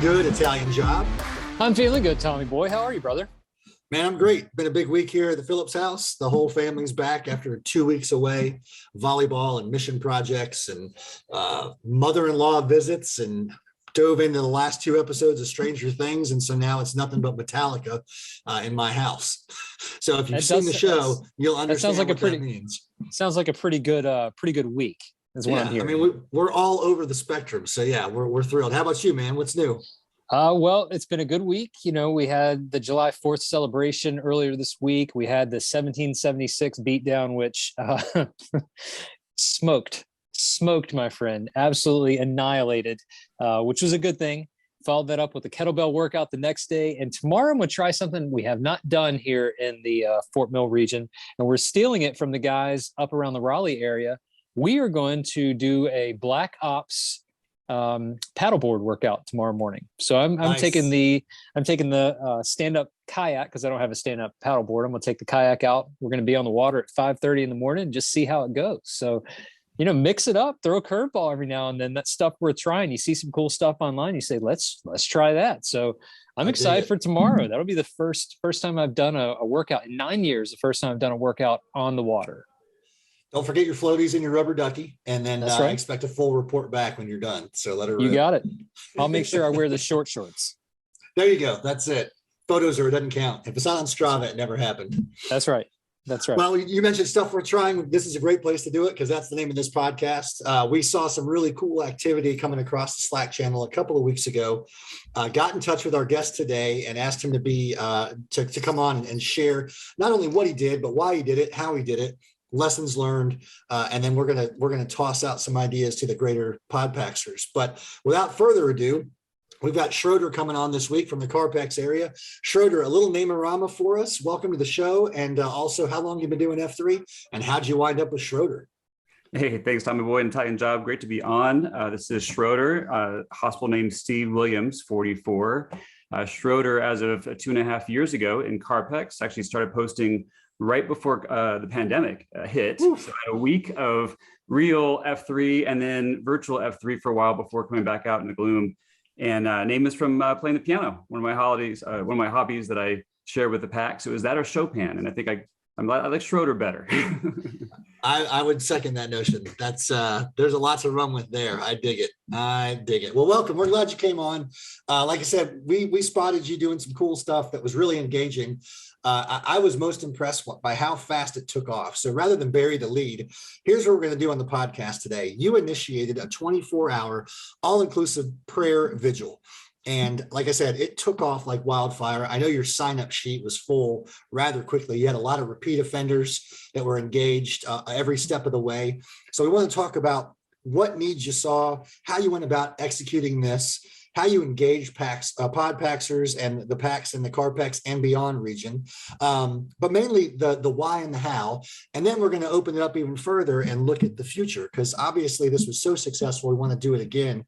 good, Italian Job? I'm feeling good, Tommy boy. How are you, brother? Man, I'm great. Been a big week here at the Phillips house. The whole family's back after 2 weeks away, volleyball and mission projects and mother-in-law visits, and dove into the last two episodes of Stranger Things. And so now it's nothing but Metallica in my house. So if you've seen the show, you'll understand what that means. Sounds like a pretty good week is what I'm hearing. I mean, we're all over the spectrum. So yeah, we're thrilled. How about you, man? What's new? Well, it's been a good week. You know, we had the July 4th celebration earlier this week. We had the 1776 beatdown, which smoked, my friend, absolutely annihilated, which was a good thing. Followed that up with a kettlebell workout the next day. And tomorrow I'm going to try something we have not done here in the Fort Mill region. And we're stealing it from the guys up around the Raleigh area. We are going to do a Black Ops paddleboard workout tomorrow morning. So I'm Nice. taking the stand-up kayak because I don't have a stand-up paddleboard. I'm gonna take the kayak out. We're gonna be on the water at 5:30 in the morning and just see how it goes. So, you know, mix it up, throw a curveball every now and then. That's stuff worth trying. You see some cool stuff online, you say, let's try that. So I'm excited for tomorrow. That'll be the first time I've done a workout in 9 years, the first time I've done a workout on the water. Don't forget your floaties and your rubber ducky, and then That's right. Expect a full report back when you're done. So let her rip. You got it. I'll make sure I wear the short shorts. There you go. That's it. Photos or it doesn't count. If it's not on Strava, it never happened. That's right. Well, you mentioned stuff we're trying. This is a great place to do it because that's the name of this podcast. We saw some really cool activity coming across the Slack channel a couple of weeks ago. Got in touch with our guest today and asked him to be to come on and share not only what he did, but why he did it, how he did it, lessons learned, and then we're gonna toss out some ideas to the greater Podpaxers. But without further ado, we've got Schroeder coming on this week from the Carpex area. Schroeder, a little name-a-rama for us. Welcome to the show, and also how long you've been doing F3, and how'd you wind up with Schroeder? Hey, thanks, Tommy Boy and Italian Job. Great to be on. This is Schroeder, hospital named Steve Williams, 44. Schroeder, as of 2.5 years ago in Carpex, actually started posting right before the pandemic hit. So I had a week of real F3 and then virtual F3 for a while before coming back out in the gloom. And name is from playing the piano, one of my hobbies that I share with the packs. It was that or Chopin, and I think I like Schroeder better. I would second that notion. That's there's a lot to run with there. I dig it. Well, welcome. We're glad you came on. Like I said, we spotted you doing some cool stuff that was really engaging. I was most impressed by how fast it took off. So rather than bury the lead, here's what we're going to do on the podcast today. You initiated a 24-hour all-inclusive prayer vigil. And like I said, it took off like wildfire. I know your sign-up sheet was full rather quickly. You had a lot of repeat offenders that were engaged every step of the way. So we want to talk about what needs you saw, how you went about executing this, how you engage Podpaxers and the packs in the Carpex and beyond region, but mainly the why and the how. And then we're going to open it up even further and look at the future, because obviously this was so successful. We want to do it again.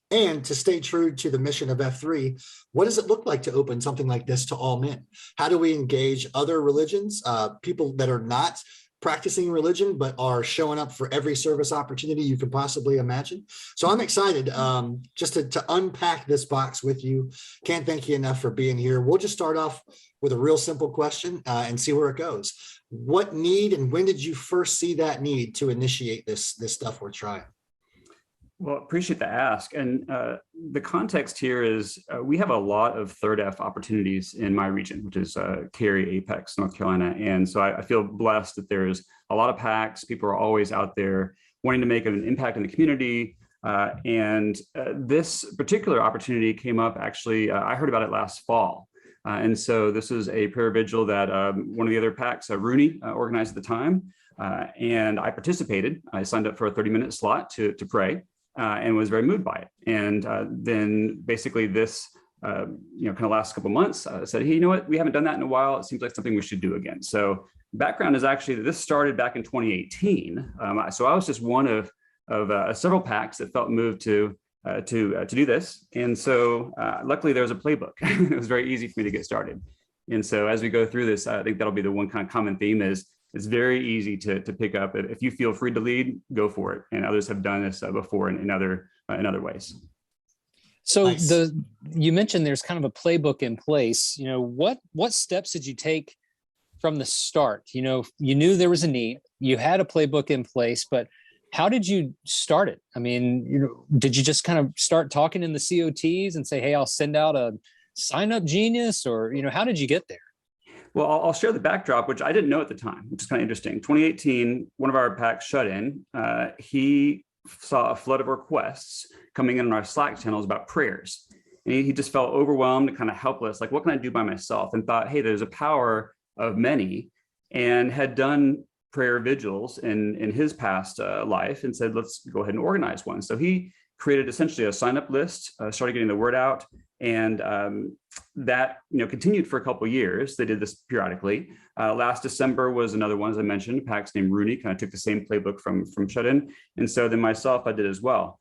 And to stay true to the mission of F3, what does it look like to open something like this to all men? How do we engage other religions, people that are not practicing religion, but are showing up for every service opportunity you could possibly imagine? So I'm excited just to unpack this box with you. Can't thank you enough for being here. We'll just start off with a real simple question and see where it goes. What need and when did you first see that need to initiate this stuff we're trying? Well, appreciate the ask. And the context here is we have a lot of third F opportunities in my region, which is Cary, Apex, North Carolina. And so I feel blessed that there's a lot of packs. People are always out there wanting to make an impact in the community. And this particular opportunity came up, actually, I heard about it last fall. And so this is a prayer vigil that one of the other packs, Rooney, organized at the time. And I participated. I signed up for a 30-minute slot to pray. And was very moved by it. And then basically this, kind of last couple of months, I said, hey, you know what? We haven't done that in a while. It seems like something we should do again. So background is actually that this started back in 2018. So I was just one of several packs that felt moved to do this. And so luckily there was a playbook. It was very easy for me to get started. And so as we go through this, I think that'll be the one kind of common theme is it's very easy to pick up. If you feel free to lead, go for it. And others have done this before in other ways. So Nice. you mentioned there's kind of a playbook in place. What steps did you take from the start? You knew there was a need, you had a playbook in place, but how did you start it? I mean, did you just kind of start talking in the COTs and say, hey, I'll send out a sign up genius, or, how did you get there? Well, I'll share the backdrop, which I didn't know at the time, which is kind of interesting. 2018, one of our packs shut in. He saw a flood of requests coming in on our Slack channels about prayers. And he just felt overwhelmed and kind of helpless. Like, what can I do by myself? And thought, hey, there's a power of many, and had done prayer vigils in his past life, and said, let's go ahead and organize one. So he created essentially a sign-up list, started getting the word out, and that continued for a couple of years. They did this periodically. Last December was another one, as I mentioned. Pax named Rooney kind of took the same playbook from shut-in, and so then myself, I did as well.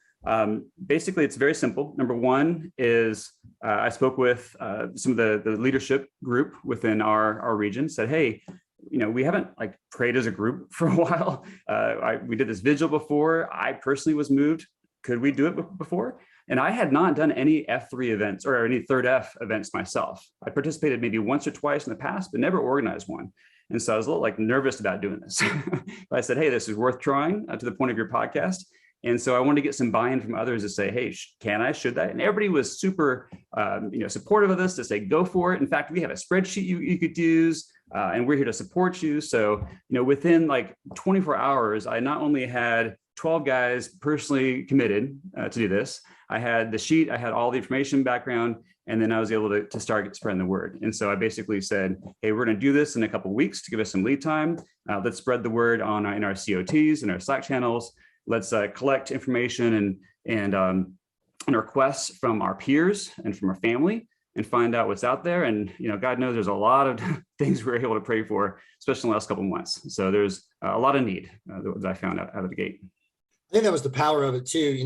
Basically, it's very simple. Number one is I spoke with some of the leadership group within our region. Said, hey, we haven't prayed as a group for a while. We did this vigil before. I personally was moved. Could we do it before? And I had not done any F3 events or any third F events myself. I participated maybe once or twice in the past, but never organized one. And so I was a little nervous about doing this. But I said, hey, this is worth trying, to the point of your podcast. And so I wanted to get some buy-in from others to say, hey, can I, should I? And everybody was super, supportive of this, to say, go for it. In fact, we have a spreadsheet you could use, and we're here to support you. So, within 24 hours, I not only had 12 guys personally committed to do this, I had the sheet, I had all the information background, and then I was able to start spreading the word. And so I basically said, hey, we're going to do this in a couple of weeks to give us some lead time. Let's spread the word in our COTs and our Slack channels. Let's collect information and requests from our peers and from our family, and find out what's out there. And God knows there's a lot of things we're able to pray for, especially in the last couple of months. So there's a lot of need that I found out of the gate. I think that was the power of it too.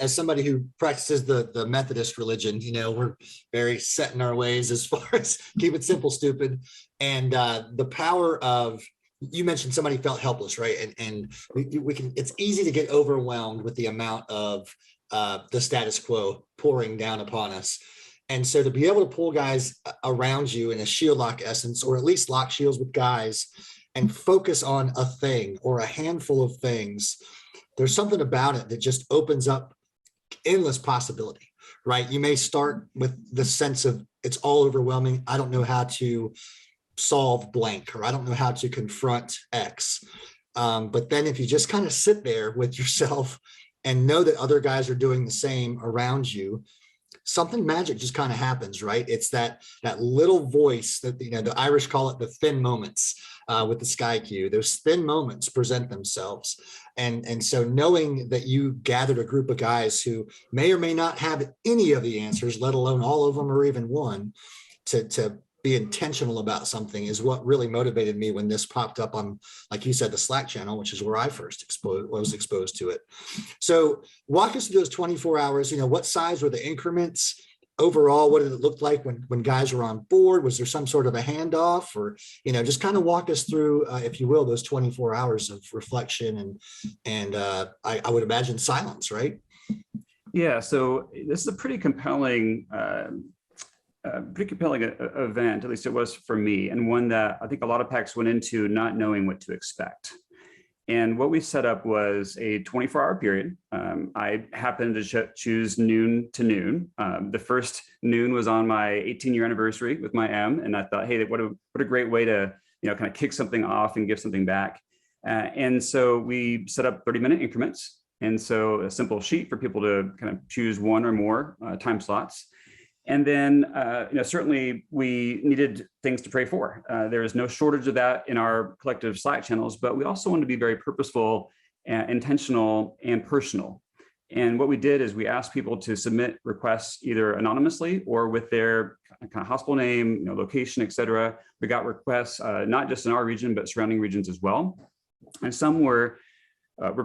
As somebody who practices the Methodist religion, we're very set in our ways as far as keep it simple, stupid. And the power of, you mentioned somebody felt helpless, right? And we can, it's easy to get overwhelmed with the amount of the status quo pouring down upon us. And so to be able to pull guys around you in a shield lock essence, or at least lock shields with guys and focus on a thing or a handful of things, there's something about it that just opens up endless possibility, right? You may start with the sense of it's all overwhelming. I don't know how to solve blank, or I don't know how to confront X. But then if you just kind of sit there with yourself and know that other guys are doing the same around you, something magic just kind of happens, right? It's that little voice that, the Irish call it the thin moments with the sky cue. Those thin moments present themselves. And so knowing that you gathered a group of guys who may or may not have any of the answers, let alone all of them or even one, to be intentional about something is what really motivated me when this popped up on, like you said, the Slack channel, which is where I first was exposed to it. So walk us through those 24 hours. What size were the increments overall? What did it look like when guys were on board? Was there some sort of a handoff, or, just kind of walk us through, if you will, those 24 hours of reflection and I would imagine silence, right? Yeah. So this is a pretty compelling event, at least it was for me, and one that I think a lot of packs went into not knowing what to expect. And what we set up was a 24-hour period. I happened to choose noon to noon. The first noon was on my 18-year anniversary with my M, and I thought, hey, what a great way to kind of kick something off and give something back. And so we set up 30-minute increments, and so a simple sheet for people to kind of choose one or more time slots. And then, certainly we needed things to pray for. There is no shortage of that in our collective Slack channels, but we also want to be very purposeful, intentional, and personal. And what we did is we asked people to submit requests either anonymously or with their kind of hospital name, location, et cetera. We got requests not just in our region, but surrounding regions as well. And some were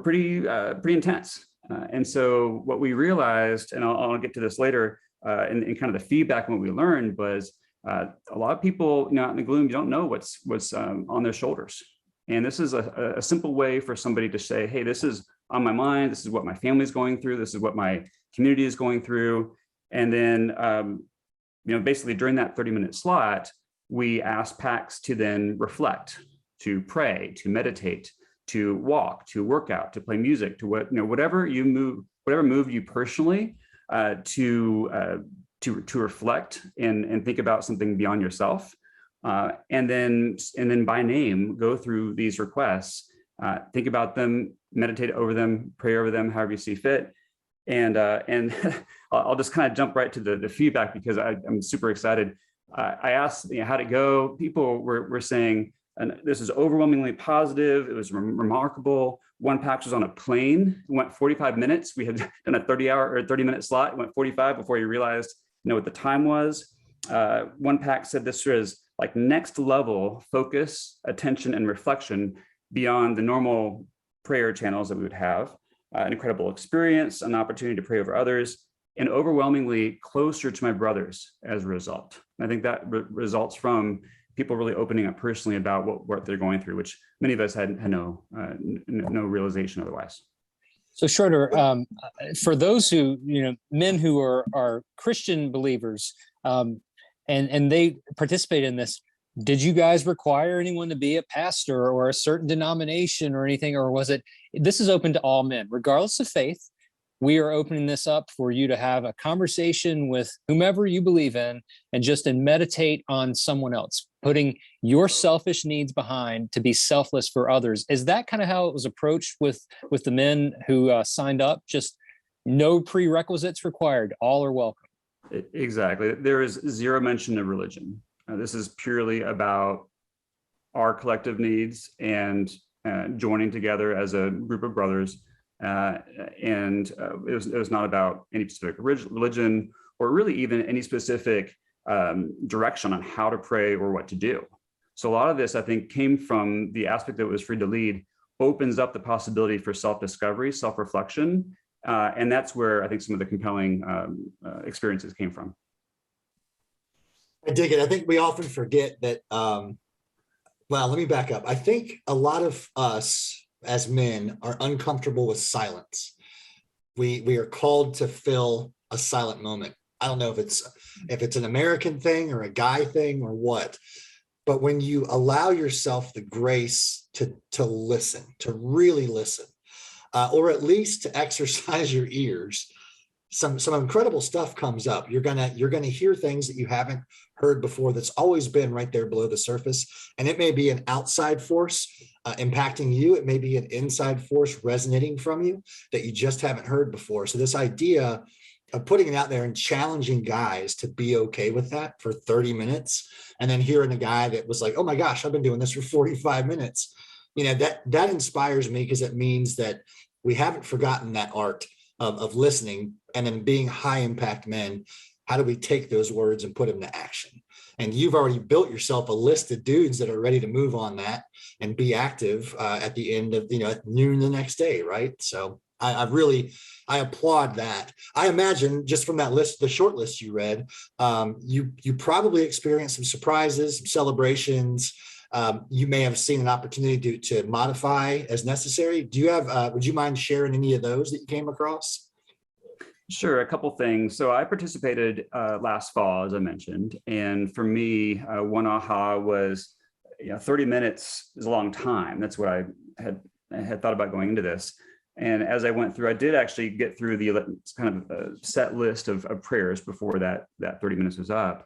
pretty intense. And so what we realized, and I'll get to this later, and kind of the feedback and what we learned was a lot of people, out in the gloom, you don't know what's on their shoulders. And this is a simple way for somebody to say, hey, this is on my mind. This is what my family's going through. This is what my community is going through. And then, basically during that 30-minute slot, we asked PAX to then reflect, to pray, to meditate, to walk, to work out, to play music, to whatever moved you personally, to reflect and think about something beyond yourself, and then by name go through these requests, think about them, meditate over them, pray over them, however you see fit. And I'll just kind of jump right to the feedback, because I'm super excited. I asked, how'd it go? People were saying, and this is overwhelmingly positive. It was remarkable. One PAX was on a plane. It went 45 minutes. We had done a 30-minute slot. It went 45 before he realized, what the time was. One PAX said this was like next level focus, attention, and reflection beyond the normal prayer channels that we would have. An incredible experience, an opportunity to pray over others, and overwhelmingly closer to my brothers as a result. And I think that results from people really opening up personally about what they're going through, which many of us had no realization otherwise. So Schroeder, for those who, men who are Christian believers, and they participate in this, did you guys require anyone to be a pastor or a certain denomination or anything? Or was it, this is open to all men, regardless of faith? We are opening this up for you to have a conversation with whomever you believe in and meditate on someone else, putting your selfish needs behind to be selfless for others. Is that kind of how it was approached with the men who signed up? Just no prerequisites required, all are welcome. Exactly. There is zero mention of religion. This is purely about our collective needs and joining together as a group of brothers. It was not about any specific religion or really even any specific direction on how to pray or what to do. So a lot of this, I think, came from the aspect that was free to lead, opens up the possibility for self-discovery, self-reflection. And that's where I think some of the compelling experiences came from. I dig it. I think we often forget that, let me back up. I think a lot of us as men are uncomfortable with silence. We are called to fill a silent moment. I don't know if it's an American thing or a guy thing or what, but when you allow yourself the grace to listen, to really listen, or at least to exercise your ears, some incredible stuff comes up. You're gonna hear things that you haven't heard before, that's always been right there below the surface. And it may be an outside force impacting you. It may be an inside force resonating from you that you just haven't heard before. So this idea of putting it out there and challenging guys to be okay with that for 30 minutes, and then hearing a guy that was like, oh my gosh, I've been doing this for 45 minutes. That inspires me, because it means that we haven't forgotten that art of listening, and then being high impact men. How do we take those words and put them to action? And you've already built yourself a list of dudes that are ready to move on that and be active at the end of, at noon the next day, right? So I applaud that. I imagine just from that list, the short list you read, you probably experienced some surprises, some celebrations. You may have seen an opportunity to modify as necessary. Do you have, would you mind sharing any of those that you came across? Sure, a couple things. So I participated last fall, as I mentioned, and for me, one aha was, 30 minutes is a long time. That's what I had thought about going into this. And as I went through, I did actually get through the kind of set list of prayers before that 30 minutes was up.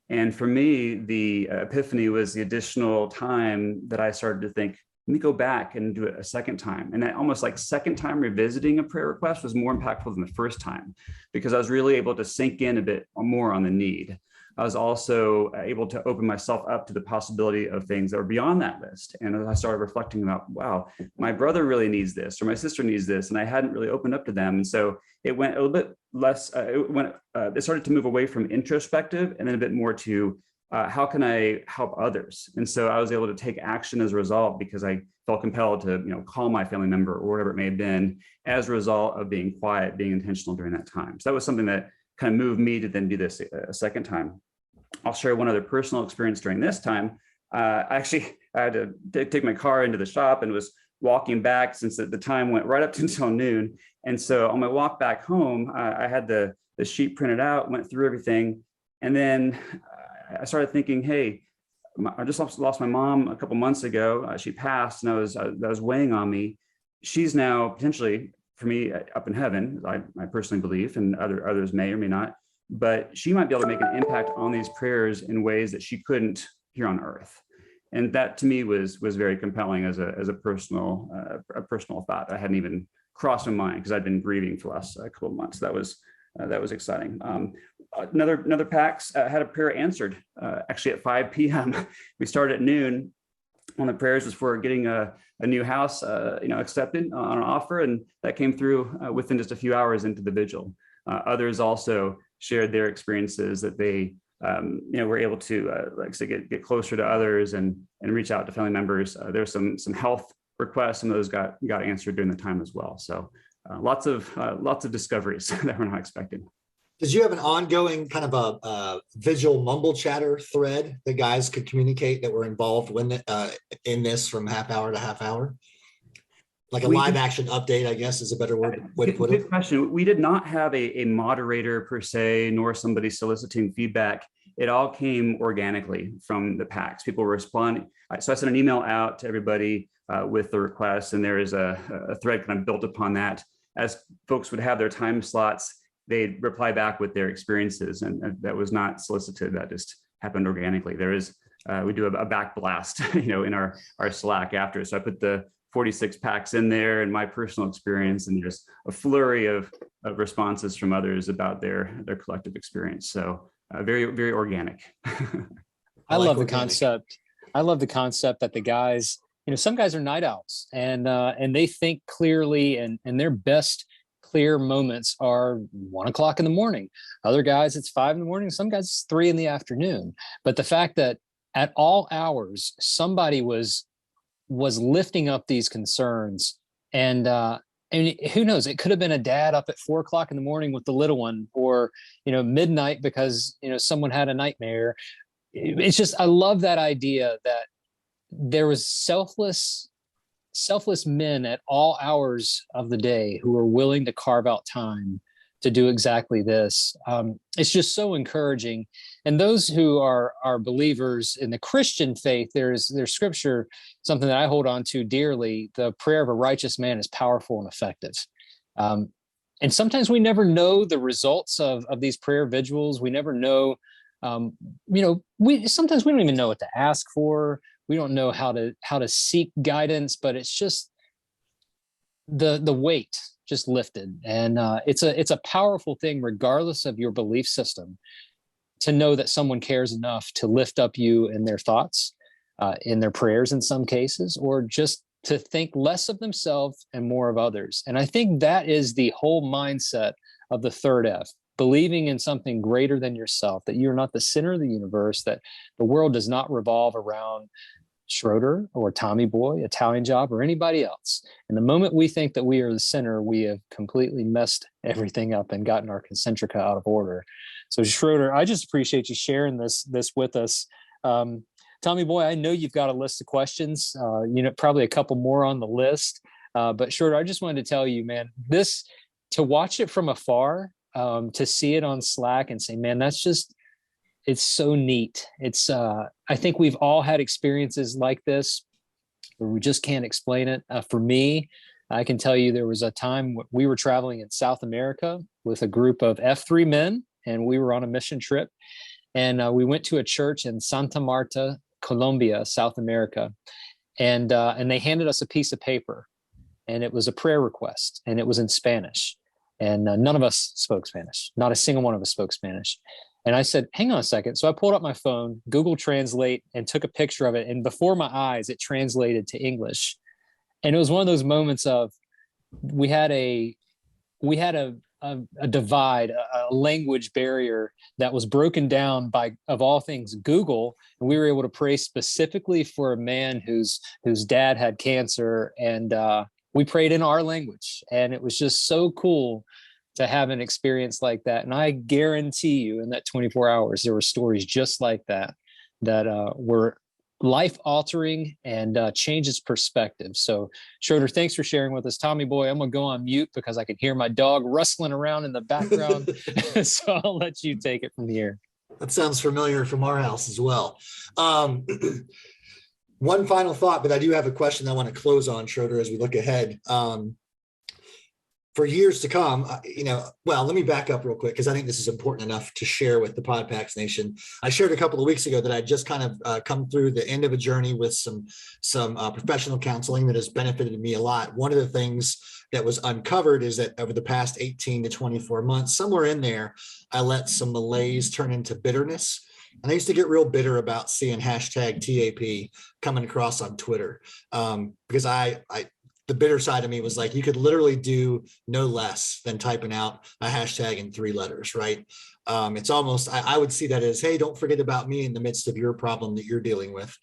And for me, the epiphany was the additional time that I started to think, let me go back and do it a second time. And that almost like second time revisiting a prayer request was more impactful than the first time, because I was really able to sink in a bit more on the need. I was also able to open myself up to the possibility of things that were beyond that list. And as I started reflecting about, wow, my brother really needs this, or my sister needs this, and I hadn't really opened up to them. And so it went a little bit less, it started to move away from introspective and then a bit more to how can I help others? And so I was able to take action as a result, because I felt compelled to, call my family member or whatever it may have been, as a result of being quiet, being intentional during that time. So that was something that kind of moved me to then do this a second time. I'll share one other personal experience during this time. I had to take my car into the shop and was walking back, since the time went right up to until noon. And so on my walk back home, I had the sheet printed out, went through everything. And then I started thinking, hey, I just lost my mom a couple months ago. She passed, and that was weighing on me. She's now potentially, for me, up in heaven, I personally believe, and others may or may not. But she might be able to make an impact on these prayers in ways that she couldn't here on earth. And that to me was very compelling as a personal thought. I hadn't even crossed my mind because I'd been grieving for the last couple of months. That was exciting. Another PAX had a prayer answered actually at 5 p.m. We started at noon. One of the prayers was for getting a new house, accepted on an offer, and that came through within just a few hours into the vigil. Others also shared their experiences that they were able to, like I said, get closer to others and reach out to family members. There's some health requests, some of those got answered during the time as well. So lots of discoveries that were not expected. Did you have an ongoing kind of a Vigil mumble chatter thread that guys could communicate that were involved in this from half hour to half hour? Like a live action update, I guess is a better way to put it. Good question. We did not have a moderator per se, nor somebody soliciting feedback. It all came organically from the PAX. People were responding. So I sent an email out to everybody with the request, and there is a thread kind of built upon that. As folks would have their time slots, they'd reply back with their experiences, and that was not solicited. That just happened organically. There is, we do a back blast, in our Slack after. So I put the 46 PAX in there and my personal experience, and just a flurry of responses from others about their collective experience. So very, very organic. I love the concept. I love the concept that the guys, some guys are night owls, and they think clearly, and their best clear moments are 1 o'clock in the morning. Other guys, it's 5 in the morning. Some guys, it's 3 in the afternoon. But the fact that at all hours, somebody was lifting up these concerns, and who knows, it could have been a dad up at 4 o'clock in the morning with the little one, or midnight because someone had a nightmare. It's just, I love that idea that there was selfless men at all hours of the day who are willing to carve out time to do exactly this. It's just so encouraging. And those who are believers in the Christian faith, there's scripture, something that I hold on to dearly. The prayer of a righteous man is powerful and effective. And sometimes we never know the results of these prayer vigils. We never know, sometimes we don't even know what to ask for. We don't know how to seek guidance, but it's just the weight just lifted. And it's a powerful thing, regardless of your belief system, to know that someone cares enough to lift up you in their thoughts, in their prayers in some cases, or just to think less of themselves and more of others. And I think that is the whole mindset of the third F, believing in something greater than yourself, that you're not the center of the universe, that the world does not revolve around Schroeder or Tommy Boy, Italian Job, or anybody else. And the moment we think that we are the center, we have completely messed everything up and gotten our concentrica out of order. So Schroeder, I just appreciate you sharing this with us. Tommy Boy, I know you've got a list of questions, probably a couple more on the list. But Schroeder, I just wanted to tell you, man, to watch it from afar, to see it on Slack and say, man, it's so neat. It's, I think we've all had experiences like this where we just can't explain it. For me, I can tell you there was a time we were traveling in South America with a group of F3 men, and we were on a mission trip. And we went to a church in Santa Marta, Colombia, South America. And they handed us a piece of paper, and it was a prayer request, and it was in Spanish. And none of us spoke Spanish. Not a single one of us spoke Spanish. And I said, hang on a second. So I pulled up my phone, Google Translate, and took a picture of it. And before my eyes, it translated to English. And it was one of those moments of, we had a divide, a language barrier that was broken down by, of all things, Google. And we were able to pray specifically for a man whose dad had cancer. And we prayed in our language. And it was just so cool to have an experience like that. And I guarantee you in that 24 hours, there were stories just like that were life altering and changes perspective. So Schroeder, thanks for sharing with us. Tommy boy, I'm gonna go on mute because I can hear my dog rustling around in the background. So I'll let you take it from here. That sounds familiar from our house as well. One final thought, but I do have a question I want to close on, Schroeder, as we look ahead. For years to come, well, let me back up real quick because I think this is important enough to share with the Podpacks Nation. I shared a couple of weeks ago that I just kind of come through the end of a journey with some professional counseling that has benefited me a lot. One of the things that was uncovered is that over the past 18 to 24 months, somewhere in there, I let some malaise turn into bitterness. And I used to get real bitter about seeing hashtag TAP coming across on Twitter because the bitter side of me was like, you could literally do no less than typing out a hashtag in 3 letters, right? It's almost, I would see that as, hey, don't forget about me in the midst of your problem that you're dealing with.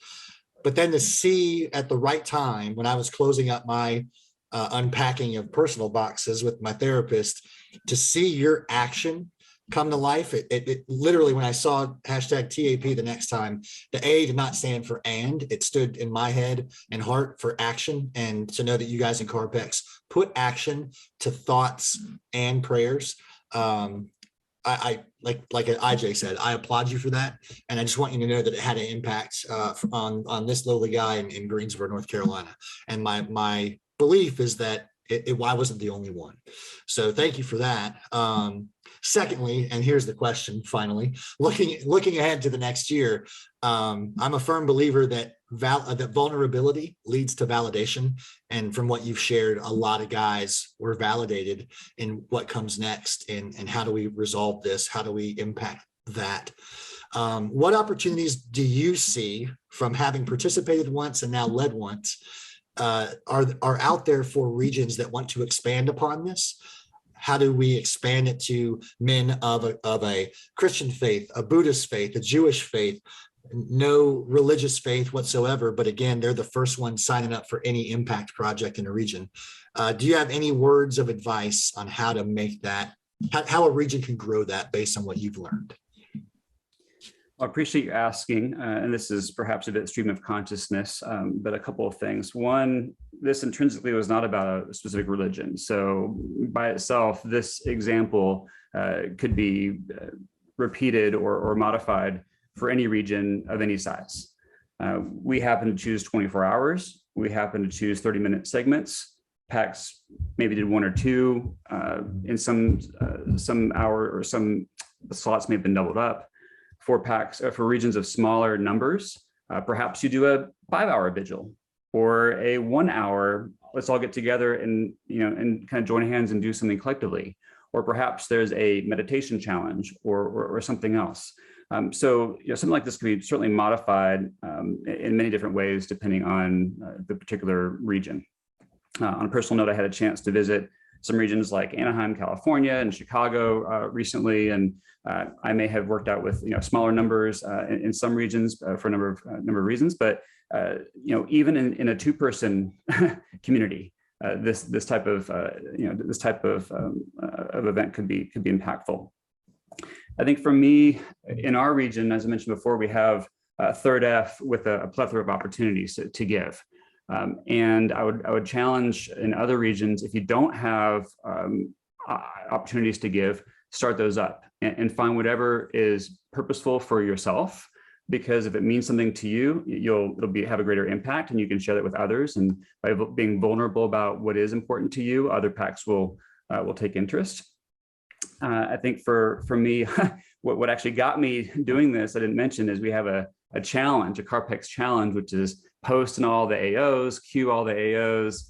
But then to see at the right time, when I was closing up my unpacking of personal boxes with my therapist, to see your action come to life. It literally, when I saw hashtag TAP the next time, the A did not stand for and, it stood in my head and heart for action. And to know that you guys in Carpex put action to thoughts and prayers. I like IJ said, I applaud you for that. And I just want you to know that it had an impact on this lowly guy in Greensboro, North Carolina. And my belief is that I wasn't the only one. So thank you for that. Secondly, and here's the question finally, looking ahead to the next year, I'm a firm believer that that vulnerability leads to validation. And from what you've shared, a lot of guys were validated in what comes next and how do we resolve this? How do we impact that? What opportunities do you see from having participated once and now led once are out there for regions that want to expand upon this? How do we expand it to men of a Christian faith, a Buddhist faith, a Jewish faith, no religious faith whatsoever, but again, they're the first ones signing up for any impact project in a region. Do you have any words of advice on how to make that, how a region can grow that based on what you've learned? I appreciate you asking, and this is perhaps a bit stream of consciousness, but a couple of things. One, this intrinsically was not about a specific religion. So by itself, this example could be repeated or modified for any region of any size. We happen to choose 24 hours. We happen to choose 30-minute segments. PACs maybe did 1 or 2. In some hour or some slots may have been doubled up. For PACs, for regions of smaller numbers, perhaps you do a 5-hour vigil or a 1-hour, let's all get together and kind of join hands and do something collectively. Or perhaps there's a meditation challenge or something else. So something like this can be certainly modified in many different ways depending on the particular region. On a personal note, I had a chance to visit some regions like Anaheim, California, and Chicago recently, and I may have worked out with smaller numbers in some regions for a number of reasons. But even in a 2-person community, this type of event could be impactful. I think for me, in our region, as I mentioned before, we have Third F with a plethora of opportunities to give. And I would challenge in other regions, if you don't have opportunities to give, start those up and find whatever is purposeful for yourself, because if it means something to you, it'll have a greater impact and you can share that with others. And by being vulnerable about what is important to you, other PACs will take interest. I think for me, what actually got me doing this, I didn't mention, is we have a challenge, a Carpex challenge, which is post in all the AOs, queue all the AOs,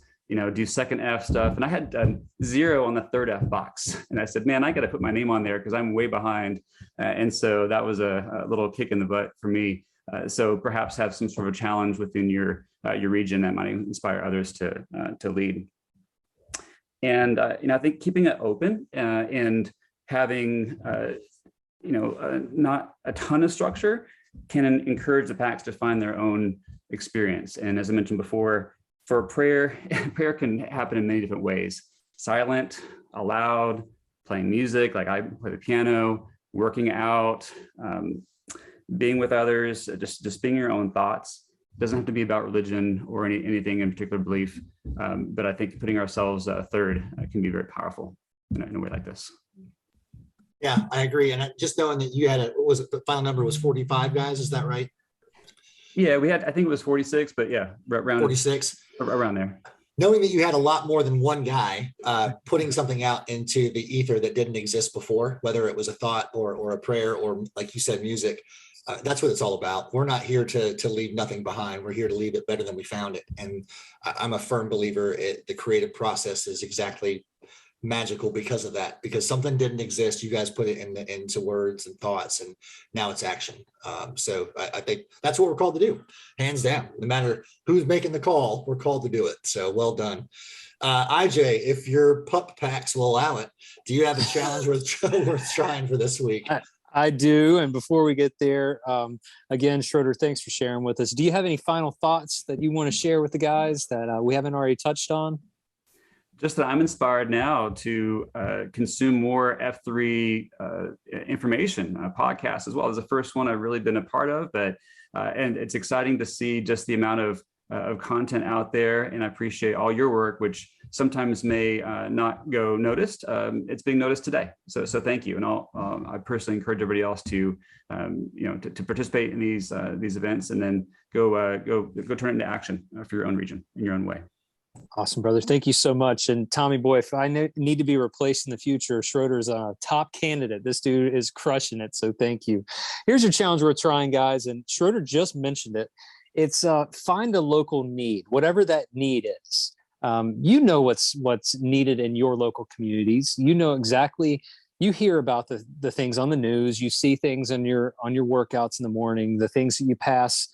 do second F stuff. And I had 0 on the third F box. And I said, man, I got to put my name on there because I'm way behind. And so that was a little kick in the butt for me. So perhaps have some sort of challenge within your region that might inspire others to lead. And I think keeping it open and having not a ton of structure can encourage the PACs to find their own experience. And as I mentioned before, for prayer can happen in many different ways: silent, aloud, playing music, like I play the piano, working out, being with others, just being your own thoughts. Doesn't have to be about religion or anything in particular belief. But I think putting ourselves third can be very powerful in a way like this. Yeah, I agree. And just knowing that you had what was it? The final number was 45 guys. Is that right? Yeah, we had, I think it was 46, but yeah, around 46, around there. Knowing that you had a lot more than one guy putting something out into the ether that didn't exist before, whether it was a thought or a prayer, or like you said, music, that's what it's all about. We're not here to leave nothing behind. We're here to leave it better than we found it. And I'm a firm believer the creative process is exactly magical because of that, because something didn't exist. You guys put it into words and thoughts, and now it's action. So I think that's what we're called to do, hands down. No matter who's making the call, we're called to do it. So well done. IJ, if your pup packs will allow it, do you have a challenge worth trying for this week? I do. And before we get there, again, Schroeder, thanks for sharing with us. Do you have any final thoughts that you want to share with the guys that we haven't already touched on? Just that I'm inspired now to consume more F3 information, podcasts as well. As the first one I've really been a part of, but and it's exciting to see just the amount of content out there. And I appreciate all your work, which sometimes may not go noticed. It's being noticed today. So thank you. And I personally encourage everybody else to to participate in these events, and then go turn it into action for your own region in your own way. Awesome, brother. Thank you so much. And Tommy boy, if I need to be replaced in the future, Schroeder's a top candidate. This dude is crushing it. So thank you. Here's your challenge we're trying, guys. And Schroeder just mentioned it. It's find a local need, whatever that need is. You know what's needed in your local communities. You know exactly. You hear about the things on the news. You see things on your workouts in the morning. The things that you pass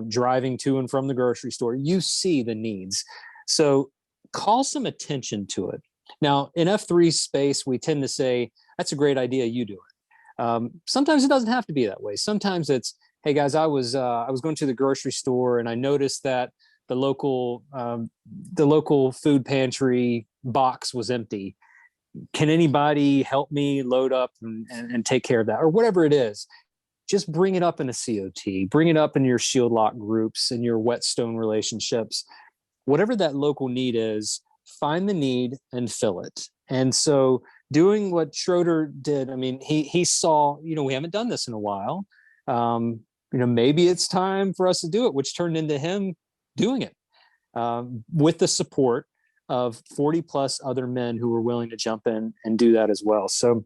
driving to and from the grocery store. You see the needs. So call some attention to it. Now, in F3 space, we tend to say, that's a great idea, you do it. Sometimes it doesn't have to be that way. Sometimes it's, hey guys, I was going to the grocery store and I noticed that the local food pantry box was empty. Can anybody help me load up and take care of that? Or whatever it is. Just bring it up in a COT, bring it up in your Shield Lock groups and your Whetstone relationships. Whatever that local need is, find the need and fill it. And so doing what Schroeder did, I mean, he saw, we haven't done this in a while. Maybe it's time for us to do it, which turned into him doing it with the support of 40 plus other men who were willing to jump in and do that as well. So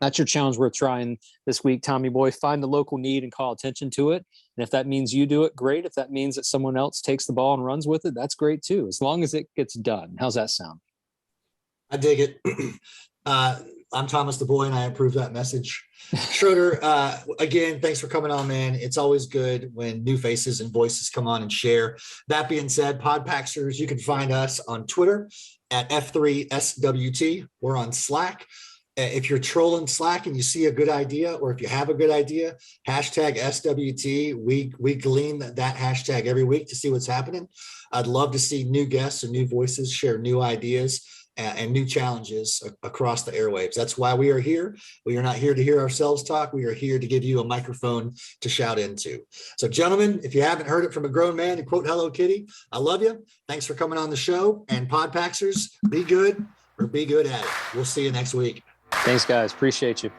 that's your challenge worth trying this week, Tommy boy. Find the local need and call attention to it. And if that means you do it, great. If that means that someone else takes the ball and runs with it, that's great too, as long as it gets done. How's that sound? I dig it. I'm Thomas the boy, and I approve that message. Schroeder, again, thanks for coming on, man. It's always good when new faces and voices come on and share. That being said, Podpaxers, you can find us on Twitter at F3SWT. We're on Slack. If you're trolling Slack and you see a good idea, or if you have a good idea, hashtag SWT. We glean that hashtag every week to see what's happening. I'd love to see new guests and new voices share new ideas and new challenges across the airwaves. That's why we are here. We are not here to hear ourselves talk. We are here to give you a microphone to shout into. So gentlemen, if you haven't heard it from a grown man, to quote Hello Kitty, I love you. Thanks for coming on the show. And Podpaxers, be good or be good at it. We'll see you next week. Thanks, guys. Appreciate you.